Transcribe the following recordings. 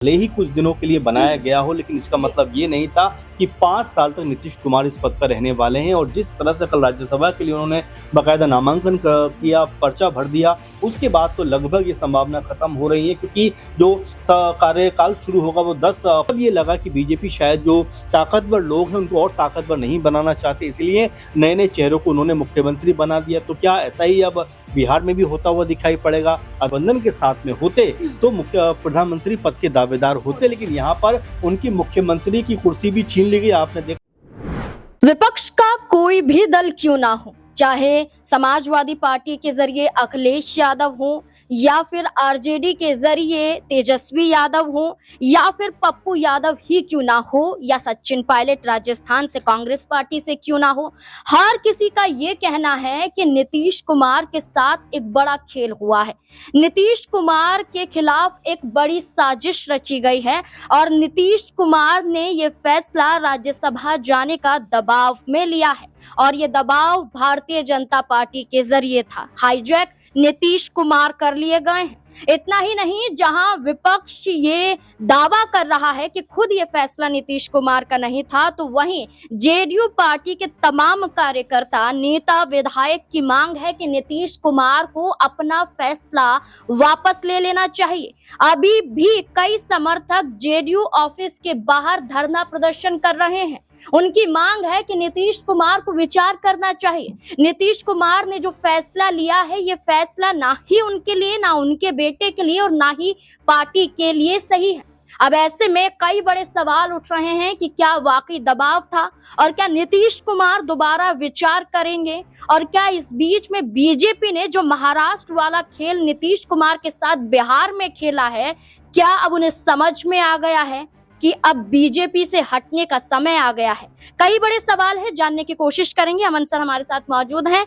भले ही कुछ दिनों के लिए बनाया गया हो, लेकिन इसका मतलब ये नहीं था कि 5 साल तक नीतीश कुमार इस पद पर रहने वाले हैं। और जिस तरह से कल राज्यसभा के लिए उन्होंने बाकायदा नामांकन किया, पर्चा भर दिया, उसके बाद तो लगभग ये संभावना खत्म हो रही है, क्योंकि जो कार्यकाल शुरू होगा वो 10। अब ये लगा कि बीजेपी शायद जो ताकतवर लोग हैं उनको और ताकतवर नहीं बनाना चाहते, इसलिए नए नए चेहरों को उन्होंने मुख्यमंत्री बना दिया। तो क्या ऐसा ही अब बिहार में भी होता हुआ दिखाई पड़ेगा? गठबंधन के साथ में होते तो मुख्य प्रधानमंत्री पद के दावेदार होते, लेकिन यहाँ पर उनकी मुख्यमंत्री की कुर्सी भी छीन ली गई। आपने देखा विपक्ष का कोई भी दल क्यों ना हो, चाहे समाजवादी पार्टी के जरिए अखिलेश यादव हो, या फिर आरजेडी के जरिए तेजस्वी यादव हो, या फिर पप्पू यादव ही क्यों ना हो, या सचिन पायलट राजस्थान से कांग्रेस पार्टी से क्यों ना हो, हर किसी का ये कहना है कि नीतीश कुमार के साथ एक बड़ा खेल हुआ है। नीतीश कुमार के खिलाफ एक बड़ी साजिश रची गई है और नीतीश कुमार ने ये फैसला राज्यसभा जाने का दबाव में लिया है, और ये दबाव भारतीय जनता पार्टी के जरिए था। हाईजैक नीतीश कुमार कर लिए गए हैं। इतना ही नहीं, जहां विपक्ष ये दावा कर रहा है कि खुद ये फैसला नीतीश कुमार का नहीं था, तो वहीं जेडीयू पार्टी के तमाम कार्यकर्ता, नेता, विधायक की मांग है कि नीतीश कुमार को अपना फैसला वापस ले लेना चाहिए। अभी भी कई समर्थक जेडीयू ऑफिस के बाहर धरना प्रदर्शन कर रहे हैं। उनकी मांग है कि नीतीश कुमार को विचार करना चाहिए। नीतीश कुमार ने जो फैसला लिया है, ये फैसला ना ही उनके लिए, ना उनके बेटे के लिए और ना ही पार्टी के लिए सही है। अब ऐसे में कई बड़े सवाल उठ रहे हैं कि क्या वाकई दबाव था, और क्या नीतीश कुमार दोबारा विचार करेंगे, और क्या इस बीच में बीजेपी ने जो महाराष्ट्र वाला खेल नीतीश कुमार के साथ बिहार में खेला है, क्या अब उन्हें समझ में आ गया है कि अब बीजेपी से हटने का समय आ गया है? कई बड़े सवाल है, जानने की कोशिश करेंगे। अमन सर हमारे साथ मौजूद हैं।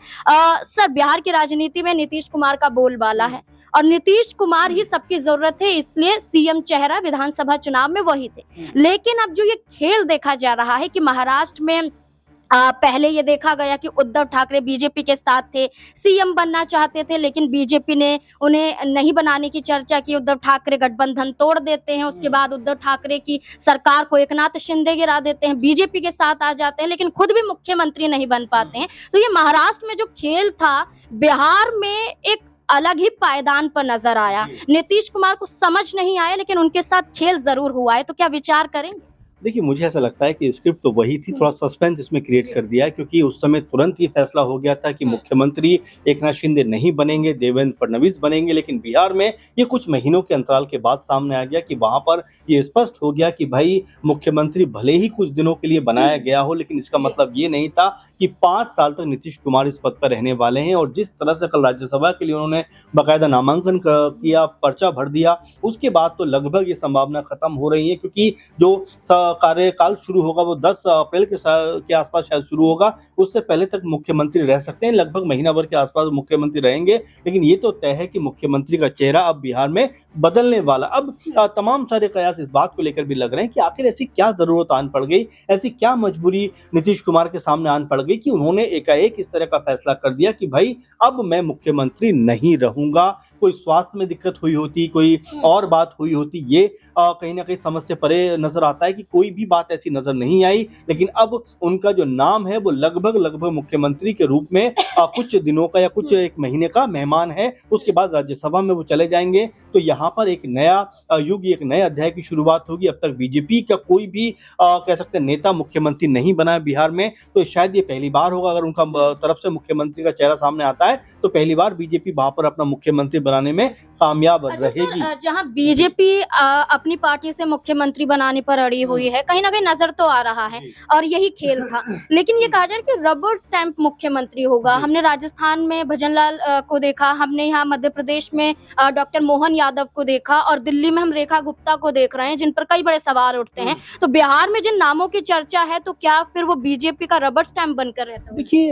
सर, बिहार की राजनीति में नीतीश कुमार का बोलबाला है और नीतीश कुमार ही सबकी जरूरत है, इसलिए सीएम चेहरा विधानसभा चुनाव में वही थे। लेकिन अब जो ये खेल देखा जा रहा है कि महाराष्ट्र में पहले ये देखा गया कि उद्धव ठाकरे बीजेपी के साथ थे, सीएम बनना चाहते थे, लेकिन बीजेपी ने उन्हें नहीं बनाने की चर्चा की। उद्धव ठाकरे गठबंधन तोड़ देते हैं, उसके बाद उद्धव ठाकरे की सरकार को एकनाथ शिंदे गिरा देते हैं, बीजेपी के साथ आ जाते हैं, लेकिन खुद भी मुख्यमंत्री नहीं बन पाते हैं। तो ये महाराष्ट्र में जो खेल था, बिहार में एक अलग ही पायदान पर नजर आया। नीतीश कुमार को समझ नहीं आया, लेकिन उनके साथ खेल जरूर हुआ है। तो क्या विचार करेंगे? देखिए, मुझे ऐसा लगता है कि स्क्रिप्ट तो वही थी, थोड़ा सस्पेंस इसमें क्रिएट कर दिया है, क्योंकि उस समय तुरंत ये फैसला हो गया था कि मुख्यमंत्री एकनाथ शिंदे नहीं बनेंगे, देवेंद्र फडणवीस बनेंगे। लेकिन बिहार में ये कुछ महीनों के अंतराल के बाद सामने आ गया कि वहां पर ये स्पष्ट हो गया कि भाई मुख्यमंत्री भले ही कुछ दिनों के लिए बनाया गया हो, लेकिन इसका मतलब ये नहीं था कि 5 साल तक नीतीश कुमार इस पद पर रहने वाले हैं। और जिस तरह से कल राज्यसभा के लिए उन्होंने बाकायदा नामांकन किया, पर्चा भर दिया, उसके बाद तो लगभग ये संभावना खत्म हो रही है, क्योंकि जो कार्यकाल शुरू होगा वो 10 अप्रैल के आसपास शायद शुरू होगा। उससे पहले तक मुख्यमंत्री रह सकते हैं, लगभग महीना भर के आसपास मुख्यमंत्री रहेंगे। लेकिन ये तो तय है कि मुख्यमंत्री का चेहरा अब बिहार में बदलने वाला। अब तमाम सारे कयास इस बात को लेकर भी लग रहे हैं कि आखिर ऐसी क्या जरूरत आन पड़ गई, ऐसी क्या मजबूरी नीतीश कुमार के सामने आन पड़ गई कि उन्होंने एकाएक इस तरह का फैसला कर दिया कि भाई अब मैं मुख्यमंत्री नहीं रहूंगा। कोई स्वास्थ्य में दिक्कत हुई होती, कोई और बात हुई होती, ये कहीं ना कहीं समझ से परे नजर आता है कि कोई भी बात ऐसी नजर नहीं आई। लेकिन अब उनका जो नाम है वो लगभग मुख्यमंत्री के रूप में कुछ दिनों का या कुछ एक महीने का मेहमान है। उसके बाद राज्यसभा में वो चले जाएंगे। तो यहाँ पर एक नया युग, एक नए अध्याय की शुरुआत होगी। अब तक बीजेपी का कोई भी कह सकते हैं नेता मुख्यमंत्री नहीं बना है बिहार में, तो शायद ये पहली बार होगा। अगर उनका तरफ से मुख्यमंत्री का चेहरा सामने आता है तो पहली बार बीजेपी वहां पर अपना मुख्यमंत्री बनाने में कामयाब रहेगी। जहां बीजेपी अपनी पार्टी से मुख्यमंत्री बनाने पर अड़ी हुई है, कहीं ना कहीं नजर तो आ रहा है, और यही खेल था। लेकिन ये कहा जाए कि रबर स्टैंप मुख्यमंत्री होगा। हमने राजस्थान में भजनलाल को देखा, हमने यहाँ मध्य प्रदेश में डॉक्टर मोहन यादव को देखा, और दिल्ली में हम रेखा गुप्ता को देख रहे हैं, जिन पर कई बड़े सवाल उठते हैं। तो बिहार में जिन नामों की चर्चा है, तो क्या फिर वो बीजेपी का रबर स्टैंप बनकर रहता है? देखिए,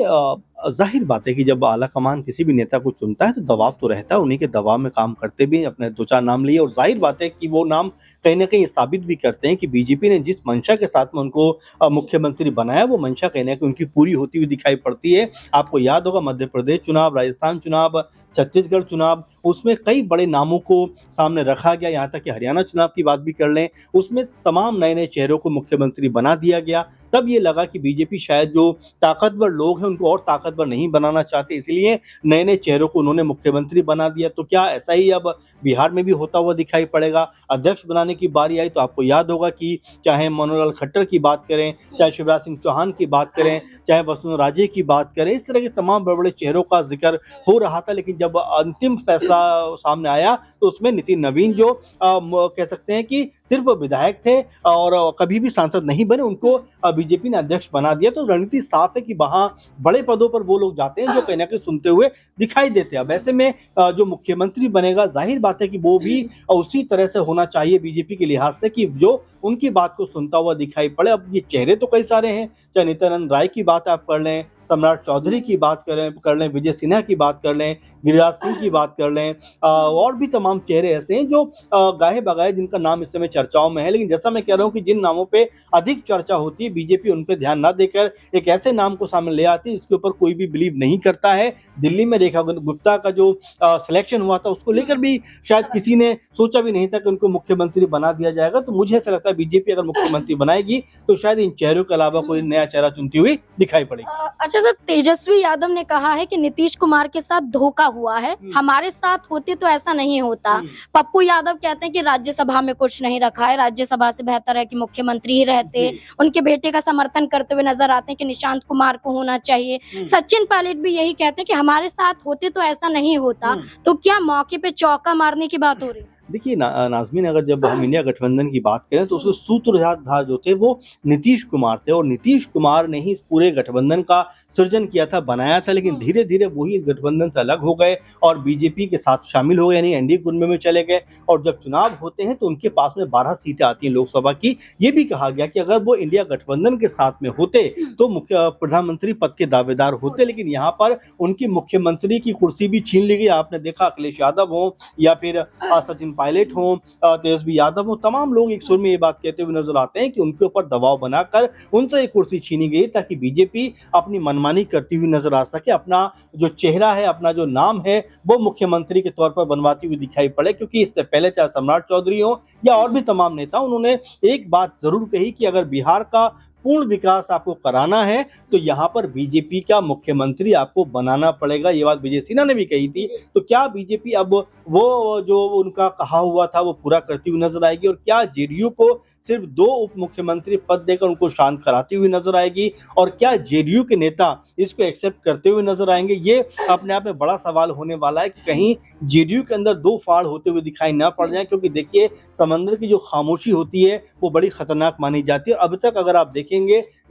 जाहिर बात है कि जब आला कमान किसी भी नेता को चुनता है तो दबाव तो रहता है, उन्हीं के दबाव में काम करते भी हैं, अपने दो चार नाम लिए, और जाहिर बात है कि वो नाम कहीं ना कहीं साबित भी करते हैं कि बीजेपी ने जिस मंशा के साथ में उनको मुख्यमंत्री बनाया वो मंशा कहीं ना कहीं उनकी पूरी होती हुई दिखाई पड़ती है। आपको याद होगा मध्य प्रदेश चुनाव, राजस्थान चुनाव, छत्तीसगढ़ चुनाव, उसमें कई बड़े नामों को सामने रखा गया। यहाँ तक कि हरियाणा चुनाव की बात भी कर लें, उसमें तमाम नए नए चेहरों को मुख्यमंत्री बना दिया गया। तब ये लगा कि बीजेपी शायद जो ताकतवर लोग हैं उनको और ताकतवर नहीं बनाना चाहते, इसलिए नए नए चेहरों को उन्होंने मुख्यमंत्री बना दिया। तो क्या ऐसा ही अब बिहार में भी होता हुआ दिखाई पड़ेगा? अध्यक्ष बनाने की बारी आई तो आपको याद होगा कि चाहे मनोहरलाल खट्टर की बात करें, चाहे शिवराज सिंह चौहान की बात करें, चाहे वसुंधरा राजे की बात करें, इस तरह के तमाम बड़े बड़े चेहरों का जिक्र हो रहा था। लेकिन जब अंतिम फैसला सामने आया तो उसमें नितिन नवीन जो कह सकते हैं कि सिर्फ विधायक थे और कभी भी सांसद नहीं बने, उनको बीजेपी ने अध्यक्ष बना दिया। तो रणनीति साफ है कि वहां बड़े पदों पर वो लोग जाते हैं जो कहीं ना कहीं सुनते हुए दिखाई देते हैं। अब ऐसे में जो मुख्यमंत्री बनेगा जाहिर बात है कि वो भी उसी तरह से होना चाहिए बीजेपी के लिहाज से कि जो उनकी बात को सुनता हुआ दिखाई पड़े। अब ये चेहरे तो कई सारे हैं, चाहे नित्यानंद राय की बात आप कर लें, सम्राट चौधरी की बात कर लें, विजय सिन्हा की बात कर लें, गिरिराज सिंह की बात कर लें, और भी तमाम चेहरे ऐसे हैं जो गाहे बगाए जिनका नाम इस समय चर्चाओं में है। लेकिन जैसा मैं कह रहा हूं कि जिन नामों पे अधिक चर्चा होती है बीजेपी उन पे ध्यान ना देकर एक ऐसे नाम को सामने ले आती है जिसके ऊपर कोई भी बिलीव नहीं करता है। दिल्ली में रेखा गुप्ता का जो सिलेक्शन हुआ था उसको लेकर भी शायद किसी ने सोचा भी नहीं था कि उनको मुख्यमंत्री बना दिया जाएगा। तो मुझे ऐसा लगता है बीजेपी अगर मुख्यमंत्री बनाएगी तो शायद इन चेहरों के अलावा कोई नया चेहरा चुनती हुई दिखाई पड़ेगी। अच्छा सर, तेजस्वी यादव ने कहा है कि नीतीश कुमार के साथ धोखा हुआ है, हमारे साथ होते तो ऐसा नहीं होता। पप्पू यादव कहते हैं कि राज्यसभा में कुछ नहीं रखा है, राज्यसभा से बेहतर है कि मुख्यमंत्री ही रहते। उनके बेटे का समर्थन करते हुए नजर आते हैं कि निशांत कुमार को होना चाहिए। सचिन पायलट भी यही कहते हैं कि हमारे साथ होते तो ऐसा नहीं होता। तो क्या मौके पे चौका मारने की बात हो रही है? देखिए नाज़मीन, अगर जब हम इंडिया गठबंधन की बात करें तो उसके सूत्रधार जो थे वो नीतीश कुमार थे, और नीतीश कुमार ने ही इस पूरे गठबंधन का सृजन किया था, बनाया था। लेकिन धीरे धीरे वो ही इस गठबंधन से अलग हो गए और बीजेपी के साथ शामिल हो गए, यानी एनडीए कुनबे में चले गए। और जब चुनाव होते हैं तो उनके पास में 12 सीटें आती हैं लोकसभा की। ये भी कहा गया कि अगर वो इंडिया गठबंधन के साथ में होते तो मुख्य प्रधानमंत्री पद के दावेदार होते। लेकिन यहाँ पर उनकी मुख्यमंत्री की कुर्सी भी छीन ली गई। आपने देखा अखिलेश यादव हो या फिर सचिन पायलट हो, तेजस्वी यादव हो, तमाम लोग एक सुर में ये बात कहते हुए नजर आते हैं कि उनके ऊपर दबाव बनाकर उनसे एक कुर्सी छीनी गई ताकि बीजेपी अपनी मनमानी करती हुई नजर आ सके, अपना जो चेहरा है, अपना जो नाम है वो मुख्यमंत्री के तौर पर बनवाती हुई दिखाई पड़े। क्योंकि इससे पहले चाहे सम्राट चौधरी हो या और भी तमाम नेता, उन्होंने एक बात जरूर कही कि अगर बिहार का पूर्ण विकास आपको कराना है तो यहाँ पर बीजेपी का मुख्यमंत्री आपको बनाना पड़ेगा। ये बात विजय सिन्हा ने भी कही थी। तो क्या बीजेपी अब वो जो उनका कहा हुआ था वो पूरा करती हुई नजर आएगी, और क्या जेडीयू को सिर्फ 2 उप मुख्यमंत्री पद देकर उनको शांत कराती हुई नजर आएगी, और क्या जेडीयू के नेता इसको एक्सेप्ट करते हुए नजर आएंगे? ये अपने आप में बड़ा सवाल होने वाला है कि कहीं जेडीयू के अंदर 2 फाड़ होते हुए दिखाई ना पड़ जाए। क्योंकि देखिए, समंदर की जो खामोशी होती है वो बड़ी खतरनाक मानी जाती है। अब तक अगर आप देखेंगे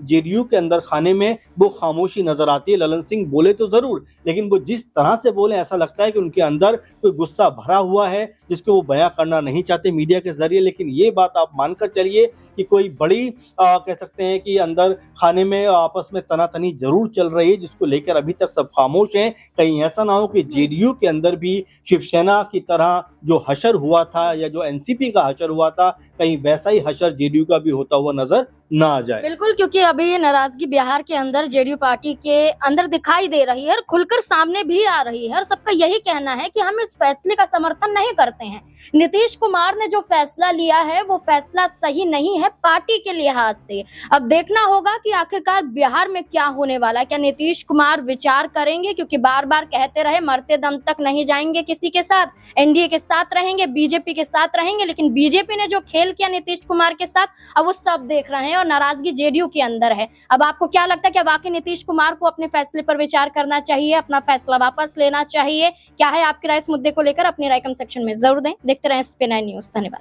जेडीयू के अंदर खाने में वो खामोशी नजर आती है। ललन सिंह बोले तो जरूर, लेकिन वो जिस तरह से बोले ऐसा लगता है कि उनके अंदर कोई गुस्सा भरा हुआ है जिसको वो बयां करना नहीं चाहते मीडिया के जरिए। लेकिन ये बात आप मानकर चलिए कि कोई बड़ी कह सकते हैं कि अंदर खाने में आपस में तनातनी जरूर चल रही है, जिसको लेकर अभी तक सब खामोश हैं। कहीं ऐसा ना हो कि जेडीयू के अंदर भी शिवसेना की तरह जो हशर हुआ था या जो एनसीपी का हशर हुआ था, कहीं वैसा ही हशर जेडीयू का भी होता हुआ नजर ना आ जाए। बिल्कुल, क्योंकि अभी ये नाराजगी बिहार के अंदर जेडीयू पार्टी के अंदर दिखाई दे रही है और खुलकर सामने भी आ रही है, और सबका यही कहना है कि हम इस फैसले का समर्थन नहीं करते हैं। नीतीश कुमार ने जो फैसला लिया है वो फैसला सही नहीं है पार्टी के लिहाज से। अब देखना होगा कि आखिरकार बिहार में क्या होने वाला है। क्या नीतीश कुमार विचार करेंगे, क्योंकि बार बार कहते रहे मरते दम तक नहीं जाएंगे किसी के साथ, एनडीए के साथ रहेंगे, बीजेपी के साथ रहेंगे। लेकिन बीजेपी ने जो खेल किया नीतीश कुमार के साथ, अब वो सब देख रहे हैं और नाराजगी जेडीयू के अंदर है। अब आपको क्या लगता है कि वाकई नीतीश कुमार को अपने फैसले पर विचार करना चाहिए, अपना फैसला वापस लेना चाहिए? क्या है आपकी राय इस मुद्दे को लेकर? अपनी राय कमेंट सेक्शन में जरूर दें। देखते रहें SP9 न्यूज़। धन्यवाद।